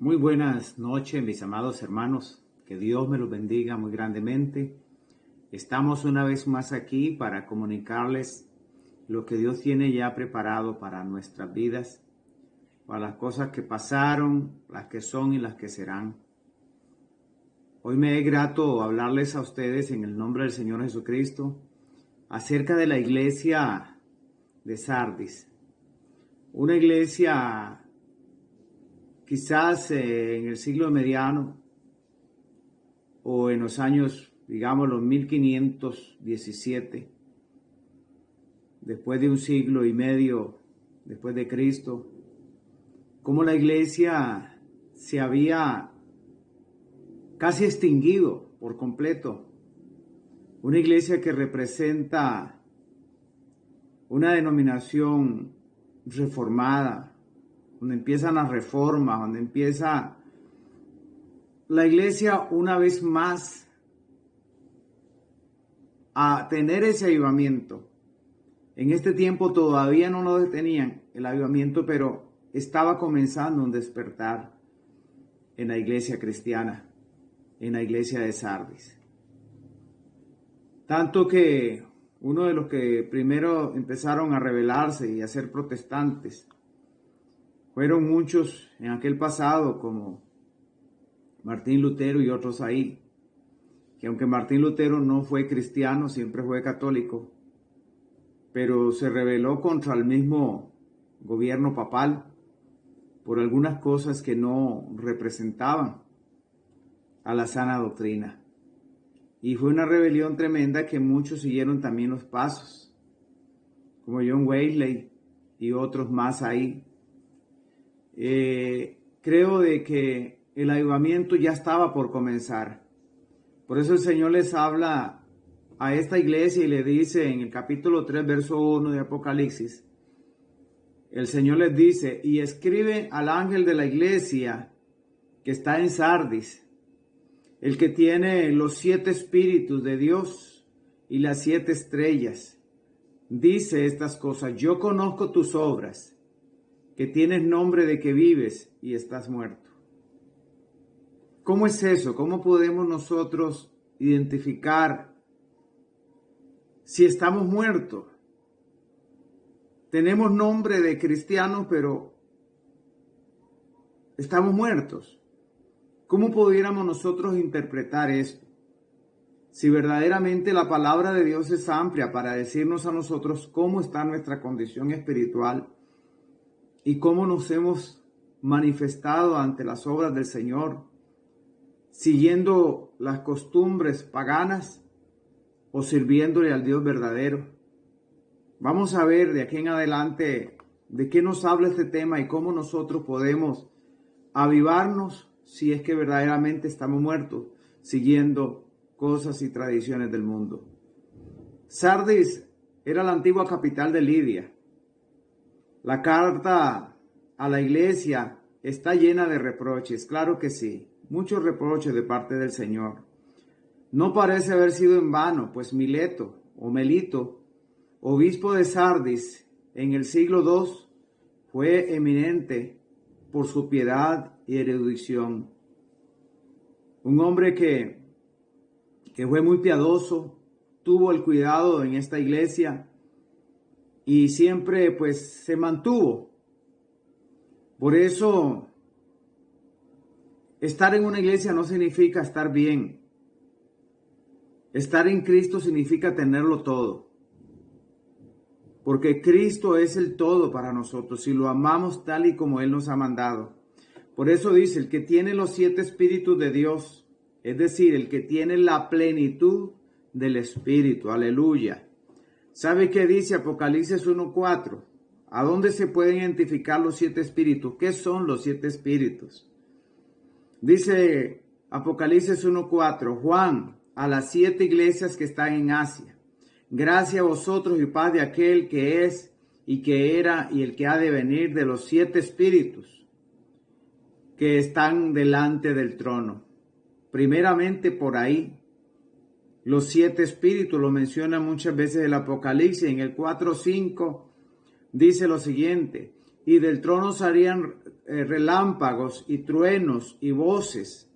Muy buenas noches, mis amados hermanos. Que Dios me los bendiga muy grandemente. Estamos una vez más aquí para comunicarles lo que Dios tiene ya preparado para nuestras vidas, para las cosas que pasaron, las que son y las que serán. Hoy me es grato hablarles a ustedes en el nombre del Señor Jesucristo acerca de la iglesia de Sardis. Una iglesia quizás en el siglo mediano o en los años, digamos, los 1517, después de un siglo y medio después de Cristo, como la iglesia se había casi extinguido por completo. Una iglesia que representa una denominación reformada, donde empiezan las reformas, donde empieza la iglesia una vez más a tener ese avivamiento. En este tiempo todavía no lo tenían el avivamiento, pero estaba comenzando un despertar en la iglesia cristiana, en la iglesia de Sardis. Tanto que uno de los que primero empezaron a rebelarse y a ser protestantes fueron muchos en aquel pasado, como Martín Lutero y otros ahí, que aunque Martín Lutero no fue cristiano, siempre fue católico, pero se rebeló contra el mismo gobierno papal por algunas cosas que no representaban a la sana doctrina. Y fue una rebelión tremenda que muchos siguieron también los pasos, como John Wesley y otros más ahí. Creo de que el avivamiento ya estaba por comenzar. Por eso el Señor les habla a esta iglesia y le dice en el capítulo 3, verso 1 de Apocalipsis, el Señor les dice: y escribe al ángel de la iglesia que está en Sardis, el que tiene los 7 espíritus de Dios y las 7 estrellas. Dice estas cosas: yo conozco tus obras, que tienes nombre de que vives y estás muerto. ¿Cómo es eso? ¿Cómo podemos nosotros identificar si estamos muertos? Tenemos nombre de cristianos, pero estamos muertos. ¿Cómo pudiéramos nosotros interpretar esto? Si verdaderamente la palabra de Dios es amplia para decirnos a nosotros cómo está nuestra condición espiritual y cómo nos hemos manifestado ante las obras del Señor, siguiendo las costumbres paganas o sirviéndole al Dios verdadero. Vamos a ver de aquí en adelante de qué nos habla este tema y cómo nosotros podemos avivarnos si es que verdaderamente estamos muertos, siguiendo cosas y tradiciones del mundo. Sardis era la antigua capital de Lidia. La carta a la iglesia está llena de reproches, claro que sí, muchos reproches de parte del Señor. No parece haber sido en vano, pues Mileto o Melito, obispo de Sardis en el siglo II, fue eminente por su piedad y erudición. Un hombre que fue muy piadoso, tuvo el cuidado en esta iglesia y siempre pues se mantuvo. Por eso, estar en una iglesia no significa estar bien. Estar en Cristo significa tenerlo todo. Porque Cristo es el todo para nosotros, si lo amamos tal y como Él nos ha mandado. Por eso dice, el que tiene los 7 espíritus de Dios, es decir, el que tiene la plenitud del Espíritu, aleluya. ¿Sabe qué dice Apocalipsis 1:4? ¿A dónde se pueden identificar los 7 espíritus? ¿Qué son los 7 espíritus? Dice Apocalipsis 1:4, Juan, a las 7 iglesias que están en Asia. Gracia a vosotros y paz de aquel que es y que era y el que ha de venir, de los 7 espíritus que están delante del trono. Primeramente por ahí, los 7 espíritus lo menciona muchas veces el Apocalipsis. En el 4:5 dice lo siguiente: y del trono salían relámpagos y truenos y voces,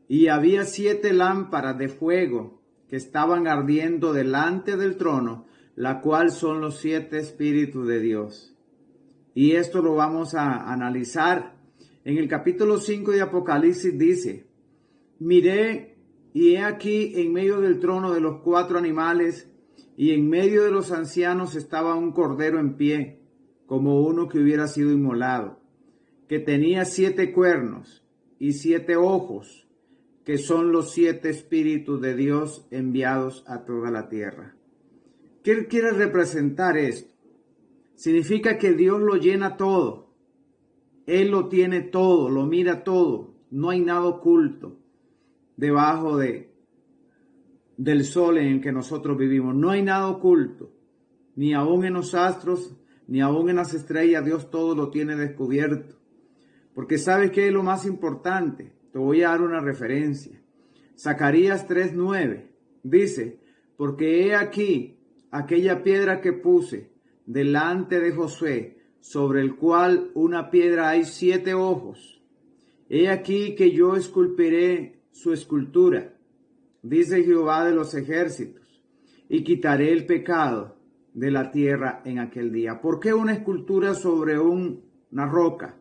y había 7 lámparas de fuego que estaban ardiendo delante del trono, la cual son los 7 espíritus de Dios. Y esto lo vamos a analizar. En el capítulo 5 de Apocalipsis dice: miré, y he aquí en medio del trono de los 4 animales, y en medio de los ancianos estaba un cordero en pie, como uno que hubiera sido inmolado, que tenía 7 cuernos y 7 ojos, que son los 7 espíritus de Dios enviados a toda la tierra. ¿Qué quiere representar esto? Significa que Dios lo llena todo. Él lo tiene todo, lo mira todo. No hay nada oculto debajo del sol en el que nosotros vivimos. No hay nada oculto. Ni aún en los astros, ni aún en las estrellas, Dios todo lo tiene descubierto. Porque ¿sabes qué es lo más importante? Te voy a dar una referencia. Zacarías 3:9 dice: porque he aquí aquella piedra que puse delante de Josué, sobre el cual una piedra hay 7 ojos. He aquí que yo esculpiré su escultura, dice Jehová de los ejércitos, y quitaré el pecado de la tierra en aquel día. ¿Por qué una escultura sobre una roca?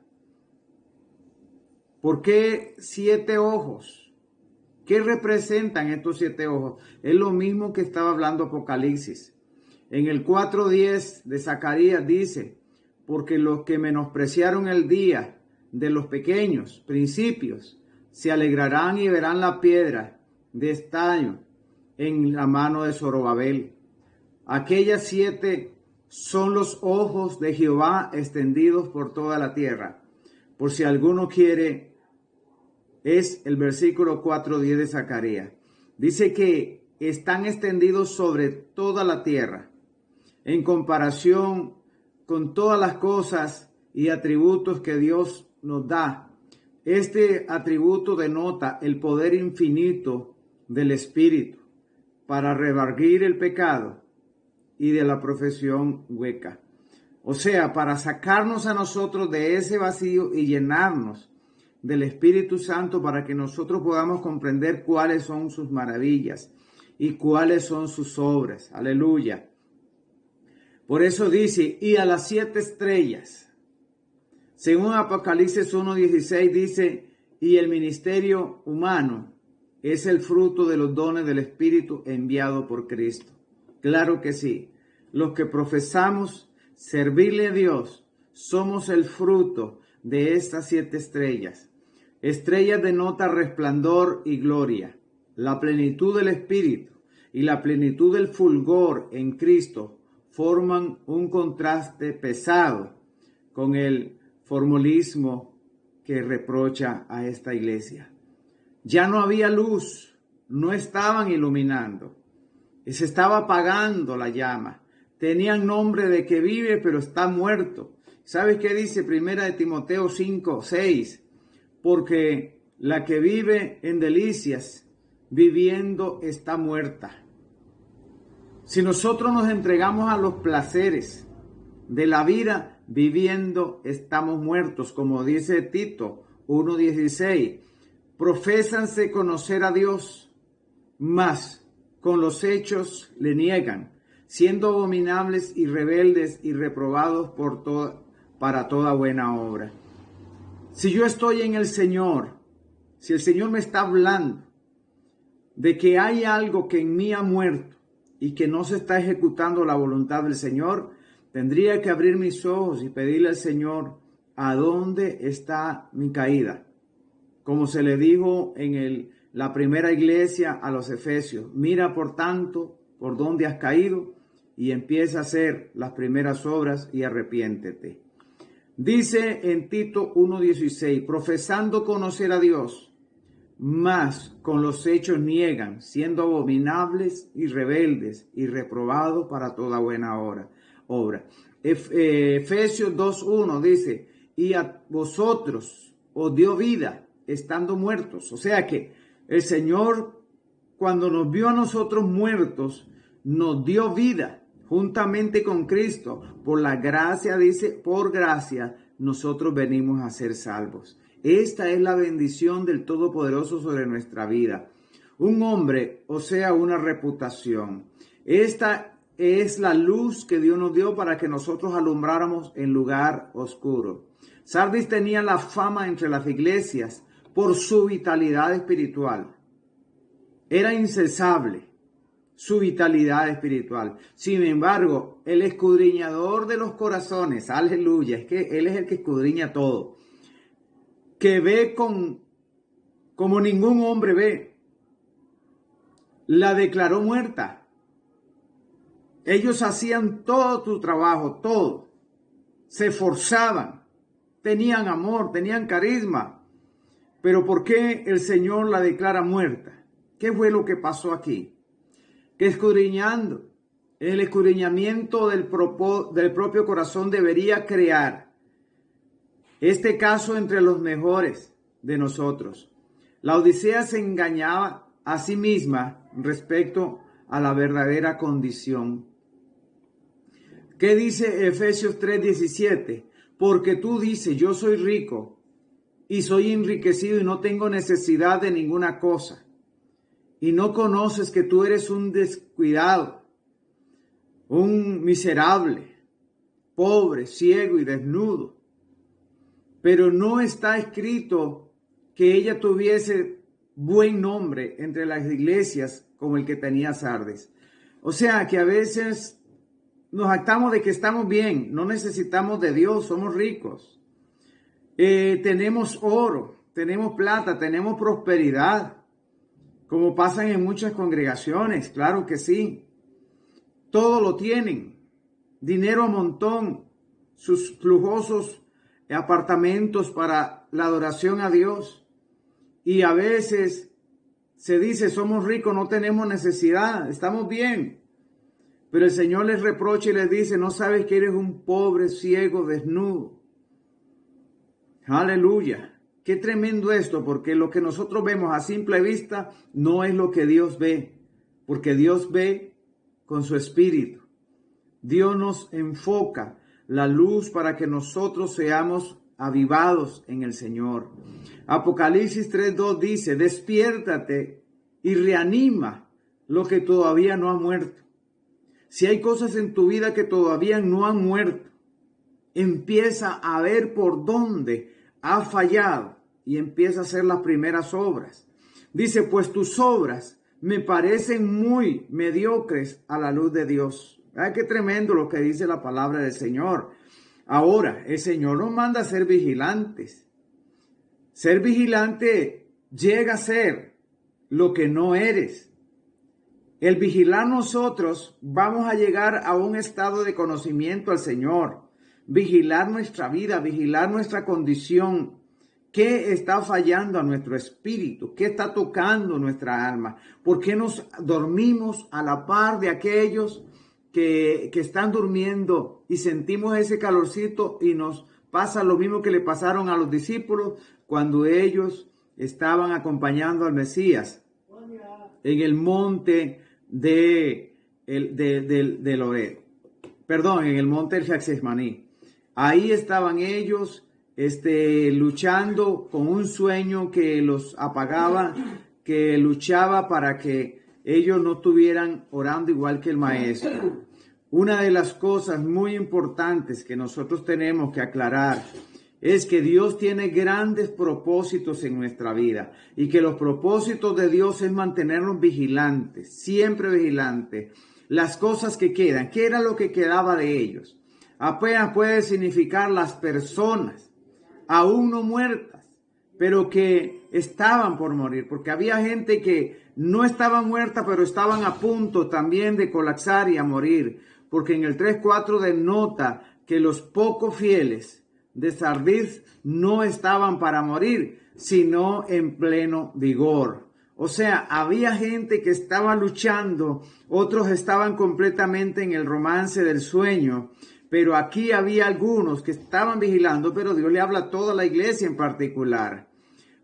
¿Por qué 7 ojos? ¿Qué representan estos 7 ojos? Es lo mismo que estaba hablando Apocalipsis. En el 4:10 de Zacarías dice: porque los que menospreciaron el día de los pequeños principios se alegrarán y verán la piedra de estaño en la mano de Zorobabel. Aquellas 7 son los ojos de Jehová extendidos por toda la tierra. Por si alguno quiere, es el versículo 4:10 de Zacarías. Dice que están extendidos sobre toda la tierra, en comparación con todas las cosas y atributos que Dios nos da. Este atributo denota el poder infinito del Espíritu para redarguir el pecado y de la profesión hueca. O sea, para sacarnos a nosotros de ese vacío y llenarnos del Espíritu Santo, para que nosotros podamos comprender cuáles son sus maravillas y cuáles son sus obras. Aleluya. Por eso dice: y a las 7 estrellas. Según Apocalipsis 1:16 dice: y el ministerio humano es el fruto de los dones del Espíritu enviado por Cristo. Claro que sí. Los que profesamos servirle a Dios somos el fruto de estas 7 estrellas. Estrellas denota resplandor y gloria, la plenitud del Espíritu y la plenitud del fulgor en Cristo forman un contraste pesado con el formalismo que reprocha a esta iglesia. Ya no había luz, no estaban iluminando, se estaba apagando la llama. Tenían nombre de que vive, pero está muerto. ¿Sabes qué dice Primera de Timoteo 5:6? Porque la que vive en delicias, viviendo está muerta. Si nosotros nos entregamos a los placeres de la vida, viviendo estamos muertos, como dice Tito 1:16. Profésanse conocer a Dios, mas con los hechos le niegan, siendo abominables y rebeldes y reprobados para toda buena obra. Si yo estoy en el Señor, si el Señor me está hablando de que hay algo que en mí ha muerto y que no se está ejecutando la voluntad del Señor, tendría que abrir mis ojos y pedirle al Señor: ¿a dónde está mi caída? Como se le dijo en la primera iglesia a los Efesios: mira por tanto por dónde has caído y empieza a hacer las primeras obras y arrepiéntete. Dice en Tito 1:16: profesando conocer a Dios, mas con los hechos niegan, siendo abominables y rebeldes y reprobados para toda buena obra. Efesios 2:1 dice: y a vosotros os dio vida estando muertos. O sea que el Señor, cuando nos vio a nosotros muertos, nos dio vida. juntamente con Cristo. Por la gracia, dice, por gracia, nosotros venimos a ser salvos. Esta es la bendición del Todopoderoso sobre nuestra vida. Un hombre, o sea, una reputación. Esta es la luz que Dios nos dio para que nosotros alumbráramos en lugar oscuro. Sardis tenía la fama entre las iglesias por su vitalidad espiritual. Era incesable su vitalidad espiritual. Sin embargo, el escudriñador de los corazones, aleluya, es que Él es el que escudriña todo, que ve como ningún hombre ve, la declaró muerta. Ellos hacían todo tu trabajo, todo. Se esforzaban, tenían amor, tenían carisma. Pero ¿por qué el Señor la declara muerta? ¿Qué fue lo que pasó aquí? Que escudriñando, el escudriñamiento del propio corazón debería crear este caso entre los mejores de nosotros. La Odisea se engañaba a sí misma respecto a la verdadera condición. ¿Qué dice Efesios 3:17? Porque tú dices, yo soy rico y soy enriquecido y no tengo necesidad de ninguna cosa. Y no conoces que tú eres un descuidado, un miserable, pobre, ciego y desnudo. Pero no está escrito que ella tuviese buen nombre entre las iglesias como el que tenía Sardes. O sea que a veces nos jactamos de que estamos bien, no necesitamos de Dios, somos ricos. Tenemos oro, tenemos plata, tenemos prosperidad. Como pasan en muchas congregaciones, claro que sí. Todo lo tienen. Dinero a montón. Sus lujosos apartamentos para la adoración a Dios. Y a veces se dice, somos ricos, no tenemos necesidad, estamos bien. Pero el Señor les reprocha y les dice, no sabes que eres un pobre, ciego, desnudo. Aleluya. Qué tremendo esto, porque lo que nosotros vemos a simple vista no es lo que Dios ve, porque Dios ve con su espíritu. Dios nos enfoca la luz para que nosotros seamos avivados en el Señor. Apocalipsis 3:2 dice, despiértate y reanima lo que todavía no ha muerto. Si hay cosas en tu vida que todavía no han muerto, empieza a ver por dónde ha fallado y empieza a hacer las primeras obras. Dice, pues tus obras me parecen muy mediocres a la luz de Dios. Ay, qué tremendo lo que dice la palabra del Señor. Ahora, el Señor nos manda a ser vigilantes. Ser vigilante llega a ser lo que no eres. El vigilar nosotros vamos a llegar a un estado de conocimiento al Señor. Vigilar nuestra vida, vigilar nuestra condición. ¿Qué está fallando a nuestro espíritu? ¿Qué está tocando nuestra alma? ¿Por qué nos dormimos a la par de aquellos que están durmiendo y sentimos ese calorcito y nos pasa lo mismo que le pasaron a los discípulos cuando ellos estaban acompañando al Mesías en el monte en el monte del Getsemaní? Ahí estaban ellos luchando con un sueño que los apagaba, que luchaba para que ellos no estuvieran orando igual que el maestro. Una de las cosas muy importantes que nosotros tenemos que aclarar es que Dios tiene grandes propósitos en nuestra vida y que los propósitos de Dios es mantenernos vigilantes, siempre vigilantes. Las cosas que quedan, ¿qué era lo que quedaba de ellos? Apenas puede significar las personas, aún no muertas, pero que estaban por morir, porque había gente que no estaba muerta, pero estaban a punto también de colapsar y a morir, porque en el 3:4 denota que los poco fieles de Sardis no estaban para morir, sino en pleno vigor. O sea, había gente que estaba luchando, otros estaban completamente en el romance del sueño, pero aquí había algunos que estaban vigilando, pero Dios le habla a toda la iglesia en particular,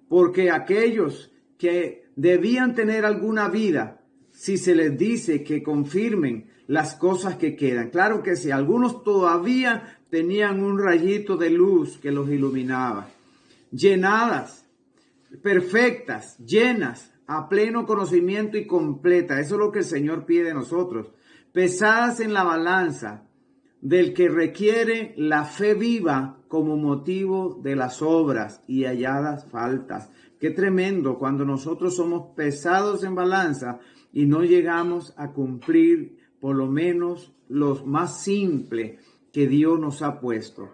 porque aquellos que debían tener alguna vida, si se les dice que confirmen las cosas que quedan. Claro que sí, algunos todavía tenían un rayito de luz que los iluminaba. Llenadas, perfectas, llenas, a pleno conocimiento y completa. Eso es lo que el Señor pide de nosotros. Pesadas en la balanza del que requiere la fe viva como motivo de las obras y halladas faltas. Qué tremendo cuando nosotros somos pesados en balanza y no llegamos a cumplir por lo menos lo más simple que Dios nos ha puesto.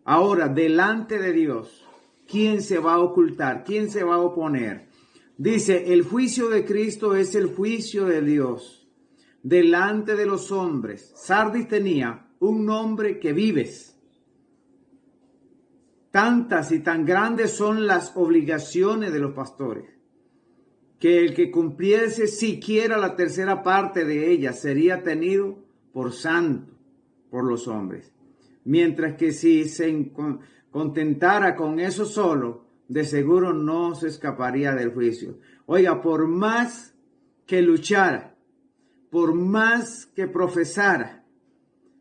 Ahora, delante de Dios, ¿quién se va a ocultar? ¿Quién se va a oponer? Dice, el juicio de Cristo es el juicio de Dios delante de los hombres. Sardis tenía un nombre que vives. Tantas y tan grandes son las obligaciones de los pastores, que el que cumpliese siquiera la tercera parte de ellas sería tenido por santo por los hombres. Mientras que si se contentara con eso solo, de seguro no se escaparía del juicio. Oiga, por más que luchara, por más que profesara,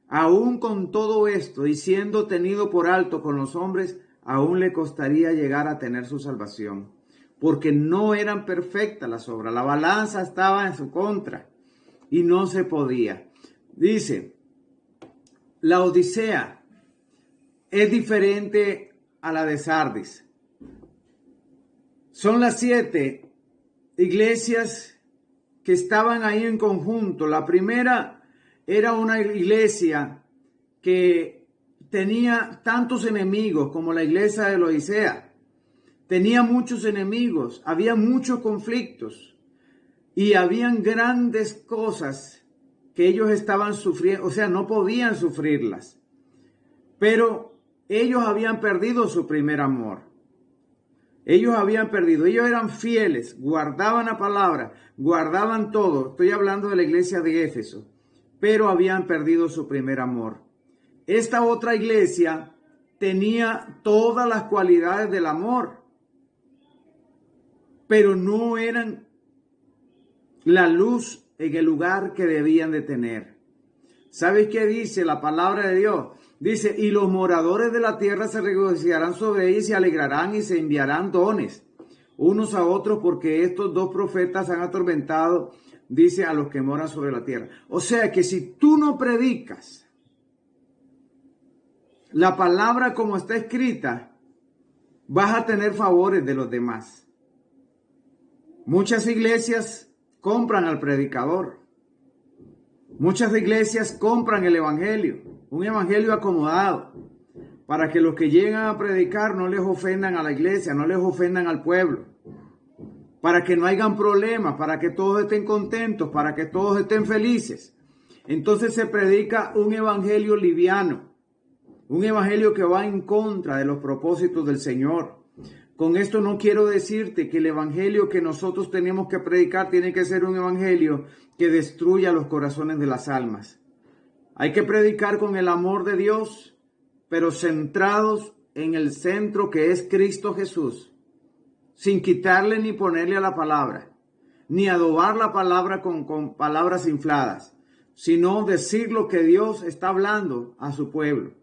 aún con todo esto y siendo tenido por alto con los hombres, aún le costaría llegar a tener su salvación, porque no eran perfectas las obras. La balanza estaba en su contra y no se podía. Dice, la Odisea es diferente a la de Sardis. Son las 7 iglesias que estaban ahí en conjunto. La primera era una iglesia que tenía tantos enemigos como la iglesia de la Odisea. Tenía muchos enemigos, había muchos conflictos y habían grandes cosas que ellos estaban sufriendo, o sea, no podían sufrirlas. Pero ellos habían perdido su primer amor. Ellos habían perdido, ellos eran fieles, guardaban la palabra, guardaban todo. Estoy hablando de la iglesia de Éfeso, pero habían perdido su primer amor. Esta otra iglesia tenía todas las cualidades del amor, pero no eran la luz en el lugar que debían de tener. ¿Sabes qué dice la palabra de Dios? Dice, y los moradores de la tierra se regocijarán sobre ella y se alegrarán y se enviarán dones unos a otros porque estos dos profetas han atormentado, dice, a los que moran sobre la tierra. O sea que si tú no predicas la palabra como está escrita, vas a tener favores de los demás. Muchas iglesias compran al predicador. Muchas iglesias compran el evangelio, un evangelio acomodado, para que los que llegan a predicar no les ofendan a la iglesia, no les ofendan al pueblo, para que no hayan problemas, para que todos estén contentos, para que todos estén felices. Entonces se predica un evangelio liviano, un evangelio que va en contra de los propósitos del Señor. Con esto no quiero decirte que el evangelio que nosotros tenemos que predicar tiene que ser un evangelio que destruya los corazones de las almas. Hay que predicar con el amor de Dios, pero centrados en el centro que es Cristo Jesús, sin quitarle ni ponerle a la palabra, ni adobar la palabra con palabras infladas, sino decir lo que Dios está hablando a su pueblo.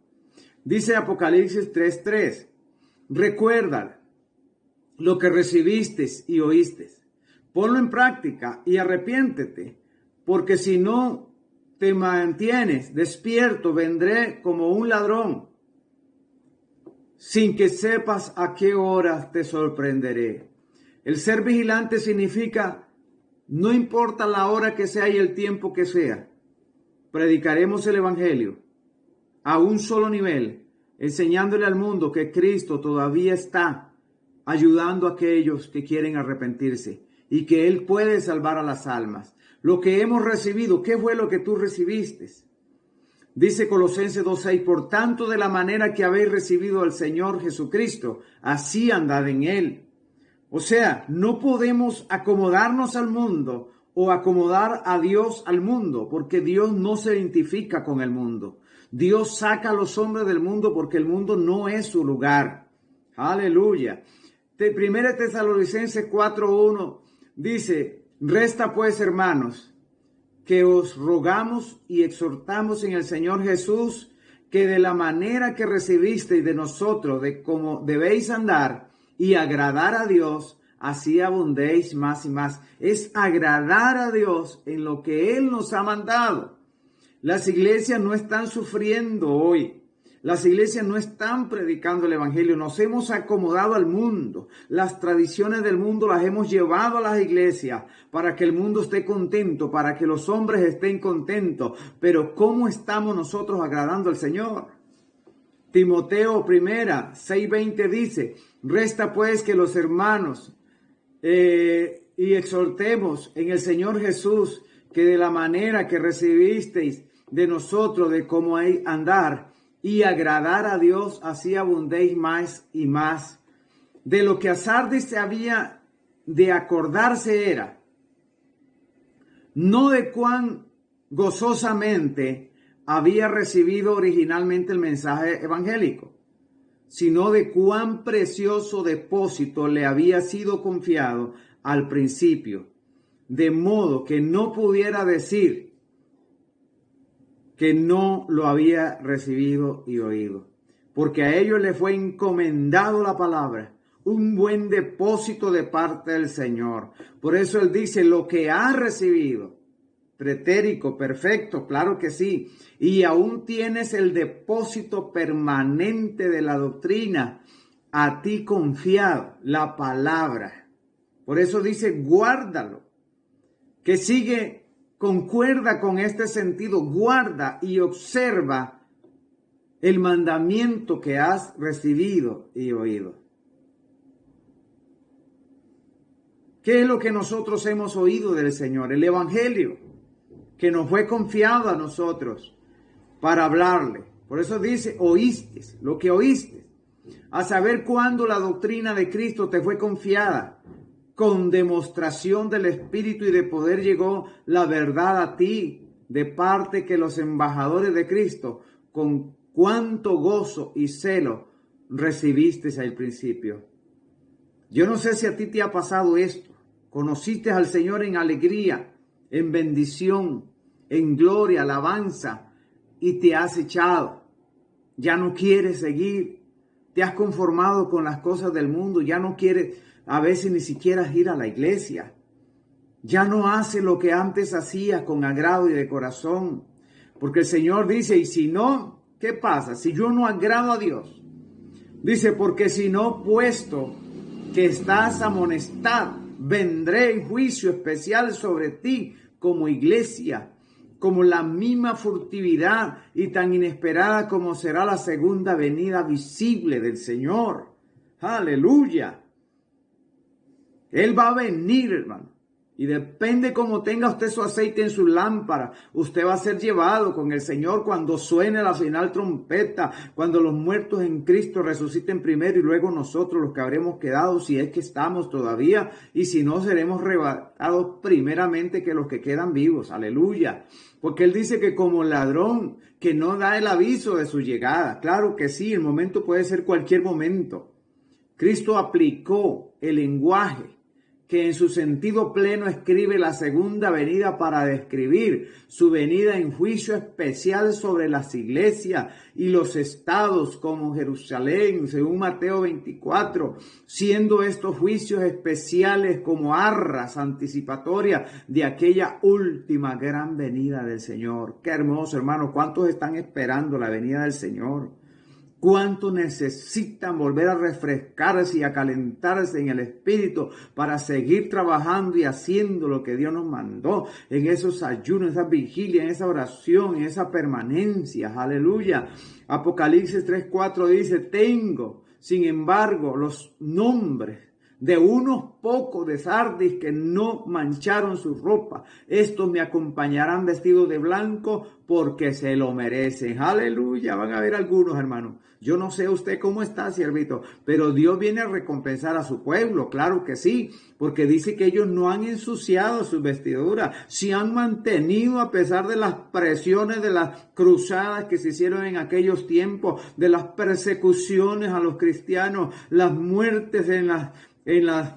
Dice Apocalipsis 3:3, recuerda lo que recibiste y oíste. Ponlo en práctica y arrepiéntete, porque si no te mantienes despierto, vendré como un ladrón, sin que sepas a qué hora te sorprenderé. El ser vigilante significa, no importa la hora que sea y el tiempo que sea, predicaremos el evangelio a un solo nivel, enseñándole al mundo que Cristo todavía está ayudando a aquellos que quieren arrepentirse y que Él puede salvar a las almas. Lo que hemos recibido, ¿qué fue lo que tú recibiste? Dice Colosenses 2:6, por tanto, de la manera que habéis recibido al Señor Jesucristo, así andad en Él. O sea, no podemos acomodarnos al mundo o acomodar a Dios al mundo, porque Dios no se identifica con el mundo. Dios saca a los hombres del mundo porque el mundo no es su lugar. Aleluya. Primera Tesalonicenses 4:1 dice, resta pues, hermanos, que os rogamos y exhortamos en el Señor Jesús, que de la manera que recibisteis de nosotros, de cómo debéis andar y agradar a Dios, así abundéis más y más. Es agradar a Dios en lo que Él nos ha mandado. Las iglesias no están sufriendo hoy. Las iglesias no están predicando el evangelio. Nos hemos acomodado al mundo. Las tradiciones del mundo las hemos llevado a las iglesias para que el mundo esté contento, para que los hombres estén contentos. Pero ¿cómo estamos nosotros agradando al Señor? Timoteo 6:20 dice: resta pues que los hermanos y exhortemos en el Señor Jesús, que de la manera que recibisteis de nosotros, de cómo andar y agradar a Dios, así abundéis más y más. De lo que a Sardis se había de acordarse era, no de cuán gozosamente había recibido originalmente el mensaje evangélico, sino de cuán precioso depósito le había sido confiado al principio, de modo que no pudiera decir que no lo había recibido y oído, porque a ellos le fue encomendado la palabra, un buen depósito de parte del Señor. Por eso él dice, lo que ha recibido, pretérito, perfecto, claro que sí, y aún tienes el depósito permanente de la doctrina, a ti confiado, la palabra. Por eso dice, guárdalo, que concuerda con este sentido, guarda y observa el mandamiento que has recibido y oído. ¿Qué es lo que nosotros hemos oído del Señor? El evangelio que nos fue confiado a nosotros para hablarle. Por eso dice, oíste, lo que oíste. A saber cuándo la doctrina de Cristo te fue confiada. Con demostración del Espíritu y de poder llegó la verdad a ti, de parte que los embajadores de Cristo, con cuánto gozo y celo recibisteis al principio. Yo no sé si a ti te ha pasado esto. Conociste al Señor en alegría, en bendición, en gloria, alabanza, y te has echado. Ya no quieres seguir. Te has conformado con las cosas del mundo. Ya no quieres a veces ni siquiera ir a la iglesia. Ya no hace lo que antes hacía con agrado y de corazón. Porque el Señor dice, y si no, ¿qué pasa? Si yo no agrado a Dios. Dice, porque si no, puesto que estás amonestado, vendré en juicio especial sobre ti como iglesia, como la misma furtividad y tan inesperada como será la segunda venida visible del Señor. Aleluya. Él va a venir, hermano. Y depende cómo tenga usted su aceite en su lámpara, usted va a ser llevado con el Señor cuando suene la final trompeta, cuando los muertos en Cristo resuciten primero y luego nosotros los que habremos quedado, si es que estamos todavía, y si no, seremos arrebatados primeramente que los que quedan vivos. Aleluya. Porque Él dice que como ladrón que no da el aviso de su llegada. Claro que sí, el momento puede ser cualquier momento. Cristo aplicó el lenguaje que en su sentido pleno escribe la segunda venida para describir su venida en juicio especial sobre las iglesias y los estados como Jerusalén, según Mateo 24, siendo estos juicios especiales como arras anticipatorias de aquella última gran venida del Señor. Qué hermoso, hermano. ¿Cuántos están esperando la venida del Señor? ¿Cuánto necesitan volver a refrescarse y a calentarse en el Espíritu para seguir trabajando y haciendo lo que Dios nos mandó en esos ayunos, en esa vigilia, en esa oración, en esa permanencia? Aleluya. Apocalipsis 3:4 dice, tengo, sin embargo, los nombres de unos pocos de Sardis que no mancharon su ropa. Estos me acompañarán vestidos de blanco porque se lo merecen. Aleluya. Van a ver algunos, hermanos. Yo no sé usted cómo está, siervito, pero Dios viene a recompensar a su pueblo. Claro que sí, porque dice que ellos no han ensuciado sus vestiduras. Se han mantenido a pesar de las presiones de las cruzadas que se hicieron en aquellos tiempos, de las persecuciones a los cristianos, las muertes en las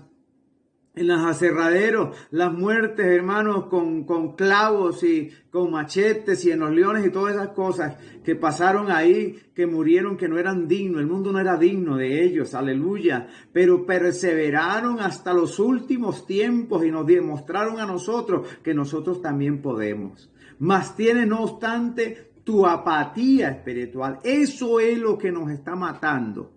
en los aserraderos, las muertes, hermanos, con clavos y con machetes y en los leones y todas esas cosas que pasaron ahí, que murieron, que no eran dignos. El mundo no era digno de ellos, aleluya. Pero perseveraron hasta los últimos tiempos y nos demostraron a nosotros que nosotros también podemos. Mas tiene, no obstante, tu apatía espiritual. Eso es lo que nos está matando.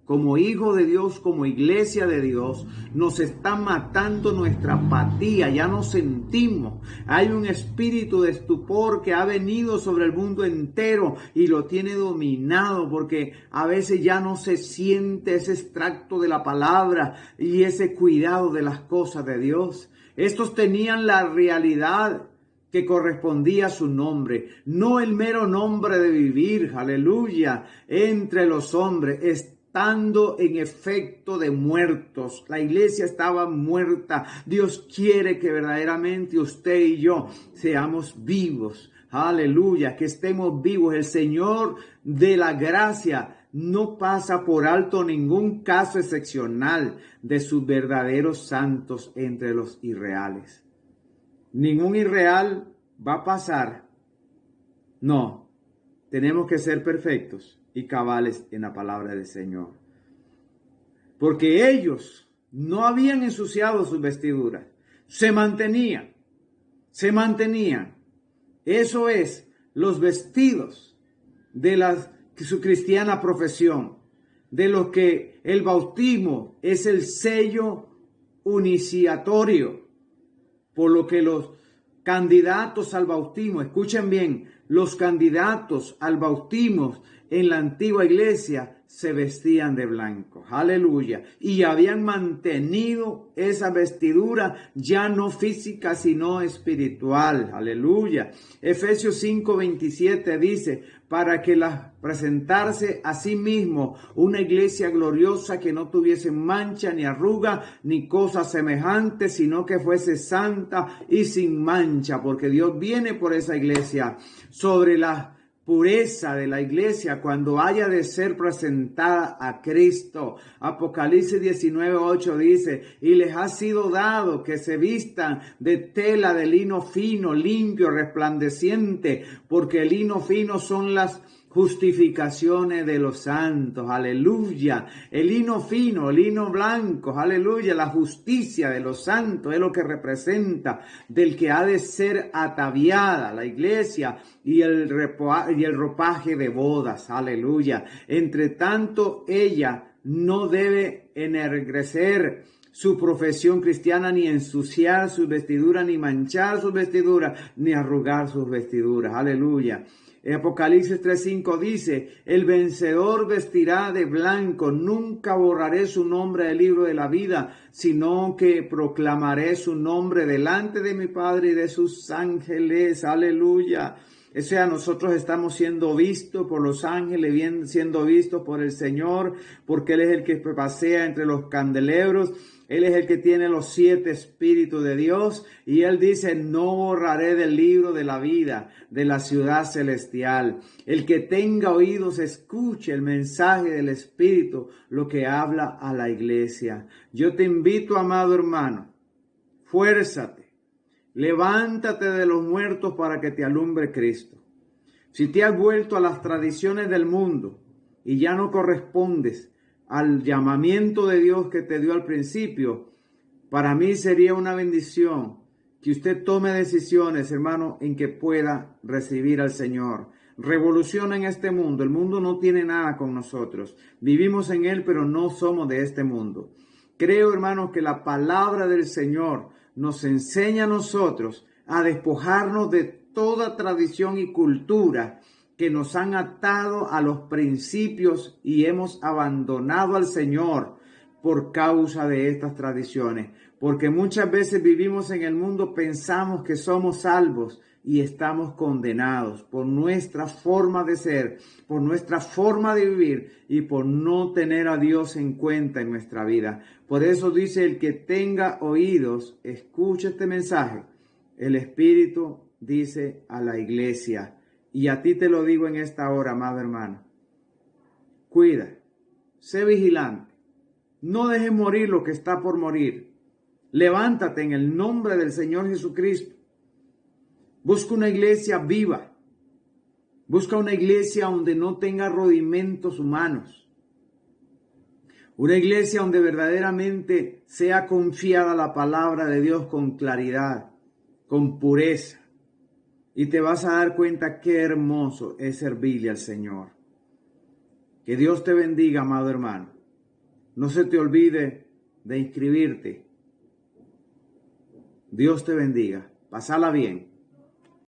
Como hijo de Dios, como iglesia de Dios, nos está matando nuestra apatía, ya no sentimos. Hay un espíritu de estupor que ha venido sobre el mundo entero y lo tiene dominado, porque a veces ya no se siente ese extracto de la palabra y ese cuidado de las cosas de Dios. Estos tenían la realidad que correspondía a su nombre, no el mero nombre de vivir, aleluya, entre los hombres, estando en efecto de muertos. La iglesia estaba muerta. Dios quiere que verdaderamente usted y yo seamos vivos. Aleluya, que estemos vivos. El Señor de la gracia no pasa por alto ningún caso excepcional de sus verdaderos santos entre los irreales. Ningún irreal va a pasar. No, tenemos que ser perfectos y cabales en la palabra del Señor. Porque ellos no habían ensuciado sus vestiduras. Se mantenían. Eso es, los vestidos de su cristiana profesión. De lo que el bautismo es el sello iniciatorio. Por lo que los candidatos al bautismo, escuchen bien, los candidatos al bautismo en la antigua iglesia se vestían de blanco, aleluya, y habían mantenido esa vestidura ya no física sino espiritual, aleluya. Efesios 5:27 dice, para que presentarse a sí mismo una iglesia gloriosa que no tuviese mancha ni arruga ni cosa semejante, sino que fuese santa y sin mancha, porque Dios viene por esa iglesia. Sobre la pureza de la iglesia cuando haya de ser presentada a Cristo. Apocalipsis 19:8 dice, y les ha sido dado que se vistan de tela de lino fino, limpio, resplandeciente, porque el lino fino son las justificaciones de los santos, aleluya. El lino fino, el lino blanco, aleluya. La justicia de los santos es lo que representa del que ha de ser ataviada la iglesia y el ropaje de bodas, aleluya. Entre tanto, ella no debe enegrecer su profesión cristiana, ni ensuciar sus vestiduras, ni manchar sus vestiduras, ni arrugar sus vestiduras, aleluya. Apocalipsis 3:5 dice, el vencedor vestirá de blanco, nunca borraré su nombre del libro de la vida, sino que proclamaré su nombre delante de mi Padre y de sus ángeles, aleluya. O sea, nosotros estamos siendo vistos por los ángeles, siendo vistos por el Señor, porque Él es el que pasea entre los candelabros. Él es el que tiene los 7 espíritus de Dios y Él dice, no borraré del libro de la vida de la ciudad celestial. El que tenga oídos escuche el mensaje del Espíritu, lo que habla a la iglesia. Yo te invito, amado hermano, fuérzate, levántate de los muertos para que te alumbre Cristo. Si te has vuelto a las tradiciones del mundo y ya no correspondes al llamamiento de Dios que te dio al principio, para mí sería una bendición que usted tome decisiones, hermano, en que pueda recibir al Señor. Revolución en este mundo. El mundo no tiene nada con nosotros. Vivimos en él, pero no somos de este mundo. Creo, hermanos, que la palabra del Señor nos enseña a nosotros a despojarnos de toda tradición y cultura que nos han atado a los principios y hemos abandonado al Señor por causa de estas tradiciones. Porque muchas veces vivimos en el mundo, pensamos que somos salvos y estamos condenados por nuestra forma de ser, por nuestra forma de vivir y por no tener a Dios en cuenta en nuestra vida. Por eso dice, el que tenga oídos, escuche este mensaje. El Espíritu dice a la iglesia, y a ti te lo digo en esta hora, amado hermano, cuida, sé vigilante, no dejes morir lo que está por morir. Levántate en el nombre del Señor Jesucristo. Busca una iglesia viva. Busca una iglesia donde no tenga rudimentos humanos. Una iglesia donde verdaderamente sea confiada la palabra de Dios con claridad, con pureza. Y te vas a dar cuenta qué hermoso es servirle al Señor. Que Dios te bendiga, amado hermano. No se te olvide de inscribirte. Dios te bendiga. Pásala bien.